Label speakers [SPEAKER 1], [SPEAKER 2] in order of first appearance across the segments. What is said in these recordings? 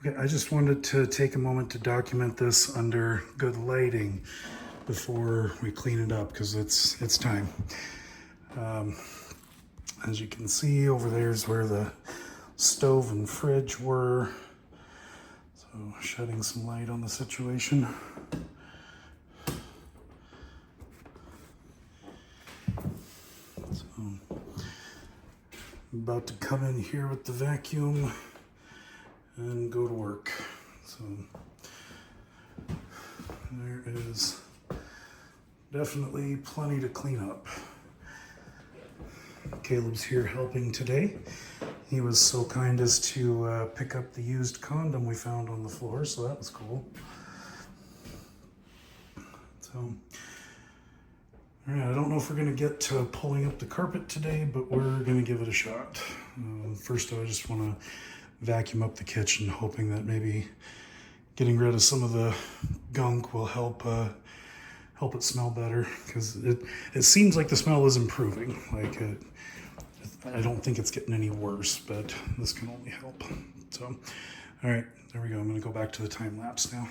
[SPEAKER 1] Okay, I just wanted to take a moment to document this under good lighting before we clean it up because it's time. As you can see, over there is where the stove and fridge were. So shedding some light on the situation. So I'm about to come in here with the vacuum and go to work. So there is definitely plenty to clean up. Caleb's here helping today. He was so kind as to pick up the used condom we found on the floor, so that was cool. So, all right, I don't know if we're gonna get to pulling up the carpet today, but we're gonna give it a shot. First, I just wanna vacuum up the kitchen, hoping that maybe getting rid of some of the gunk will help it smell better, because it seems like the smell is improving. Like I don't think it's getting any worse, but this can only help. So, all right, there we go. I'm gonna go back to the time lapse now.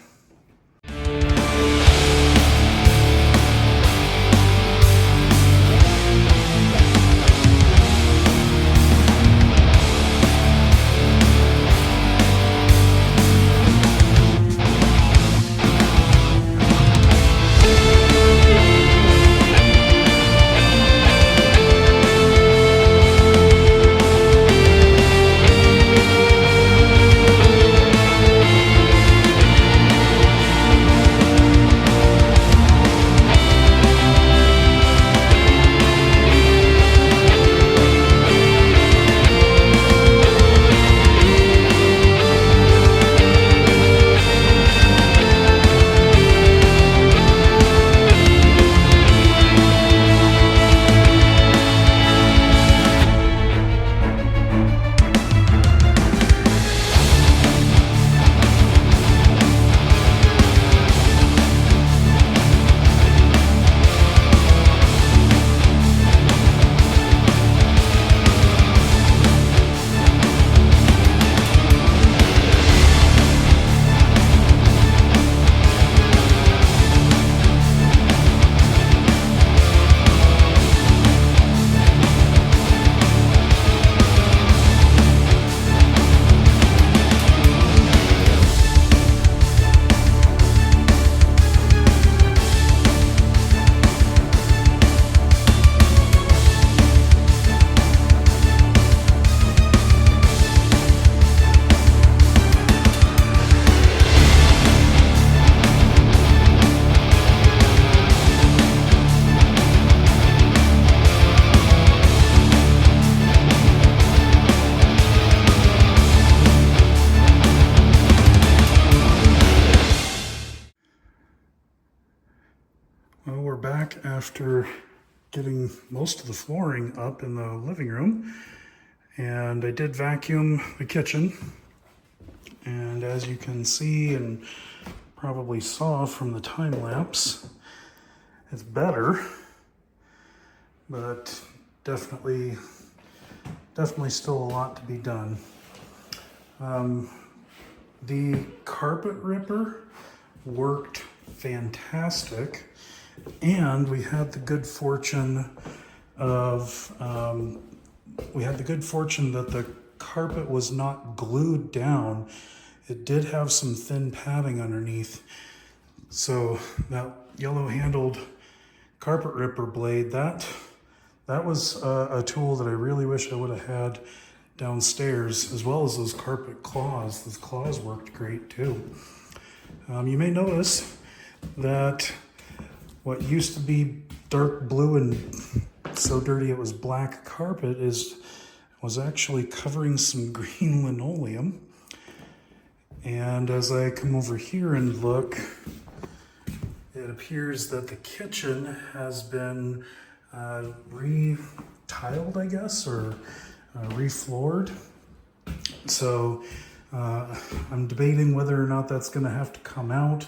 [SPEAKER 1] Well, we're back after getting most of the flooring up in the living room, and I did vacuum the kitchen. And as you can see and probably saw from the time lapse, it's better, but definitely still a lot to be done. The carpet ripper worked fantastic. And we had the good fortune that the carpet was not glued down. It did have some thin padding underneath. So that yellow handled carpet ripper blade, that was a tool that I really wish I would have had downstairs, as well as those carpet claws. Those claws worked great too. You may notice that what used to be dark blue and so dirty it was black carpet was actually covering some green linoleum. And as I come over here and look, it appears that the kitchen has been re-tiled, I guess, or re-floored. So I'm debating whether or not that's gonna have to come out.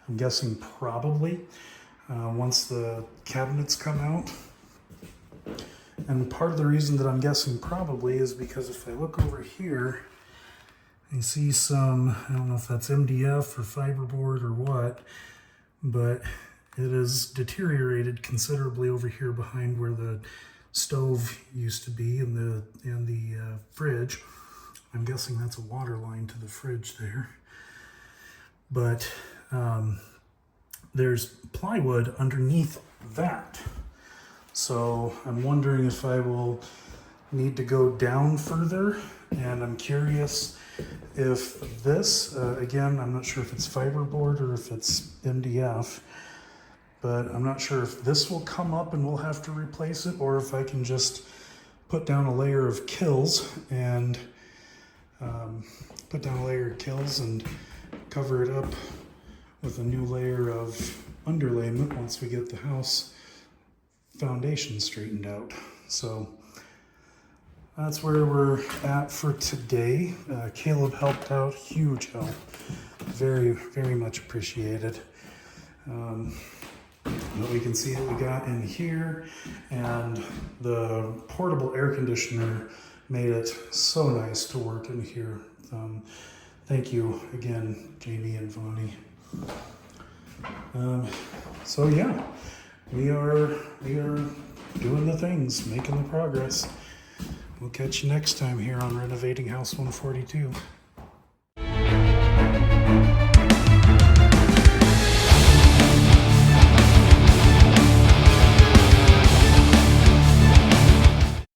[SPEAKER 1] I'm guessing probably. Once the cabinets come out. And part of the reason that I'm guessing probably is because if I look over here I see some, I don't know if that's MDF or fiberboard or what, but it is deteriorated considerably over here behind where the stove used to be and the fridge. I'm guessing that's a water line to the fridge there. But there's plywood underneath that. So I'm wondering if I will need to go down further, and I'm curious if this, again, I'm not sure if it's fiberboard or if it's MDF, but I'm not sure if this will come up and we'll have to replace it, or if I can just put down a layer of kills and cover it up with a new layer of underlayment once we get the house foundation straightened out. So that's where we're at for today. Caleb helped out, huge help. Very, very much appreciated. But we can see what we got in here, and the portable air conditioner made it so nice to work in here. Thank you again, Jamie and Vonnie. So yeah, we are doing the things, making the progress. We'll catch you next time here on Renovating House 142.